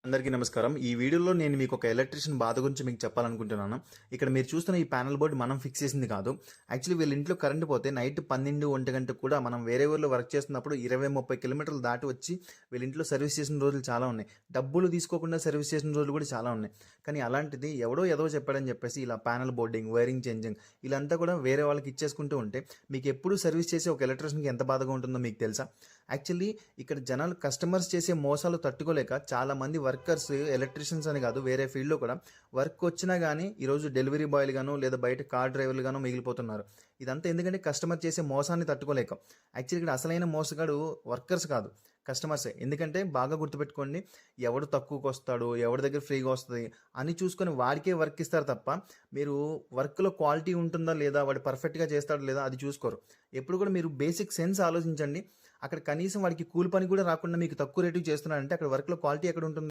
అందరికీ నమస్కారం. ఈ వీడియోలో నేను మీకు ఒక ఎలక్ట్రీషియన్ బాధ గురించి మీకు చెప్పాలనుకుంటున్నాను. ఇక్కడ మీరు చూస్తున్న ఈ ప్యానెల్ బోర్డ్ మనం ఫిక్స్ చేసింది కాదు. యాక్చువల్లీ వీళ్ళ ఇంట్లో కరెంట్ పోతే నైట్ 12, 1 గంటకు కూడా మనం వేరే ఊర్లో వర్క్ చేస్తున్నప్పుడు 20, 30 కిలోమీటర్లు దాటి వచ్చి వీళ్ళ ఇంట్లో సర్వీస్ చేసిన రోజులు చాలా ఉన్నాయి. డబ్బులు తీసుకోకుండా సర్వీస్ చేసిన రోజులు కూడా చాలా ఉన్నాయి. కానీ అలాంటిది ఎవడో ఏదో చెప్పాడని చెప్పేసి ఇలా ప్యానెల్ బోర్డింగ్, వైరింగ్ చేంజింగ్ ఇలాంతా కూడా వేరే వాళ్ళకి ఇచ్చేసుకుంటూ ఉంటే మీకు ఎప్పుడు సర్వీస్ చేసే ఒక ఎలక్ట్రీషియన్కి ఎంత బాధగా ఉంటుందో మీకు తెలుసా? యాక్చువల్లీ ఇక్కడ జనాలు కస్టమర్స్ చేసే మోసాలు తట్టుకోలేక చాలా మంది వర్కర్స్ ఎలక్ట్రీషియన్స్ అని కాదు వేరే ఫీల్డ్లో కూడా వర్క్ వచ్చినా కానీ ఈరోజు డెలివరీ బాయ్లు గాను లేదా బయట కార్ డ్రైవర్లు గాను మిగిలిపోతున్నారు. ఇదంతా ఎందుకంటే కస్టమర్ చేసే మోసాన్ని తట్టుకోలేక. యాక్చువల్లీ ఇక్కడ అసలైన మోసగాడు వర్కర్స్ కాదు, కస్టమర్సే. ఎందుకంటే బాగా గుర్తుపెట్టుకోండి, ఎవడు తక్కువకి వస్తాడు, ఎవరి దగ్గర ఫ్రీగా వస్తుంది అని చూసుకొని వాడికే వర్క్ ఇస్తారు తప్ప మీరు వర్క్లో క్వాలిటీ ఉంటుందా లేదా, వాడు పర్ఫెక్ట్గా చేస్తాడు లేదా అది చూసుకోరు. ఎప్పుడు కూడా మీరు బేసిక్ సెన్స్ ఆలోచించండి. అక్కడ కనీసం వాడికి కూలి పని కూడా రాకుండా మీకు తక్కువ రేటుకి చేస్తున్నారంటే అక్కడ వర్క్లో క్వాలిటీ ఎక్కడ ఉంటుంది?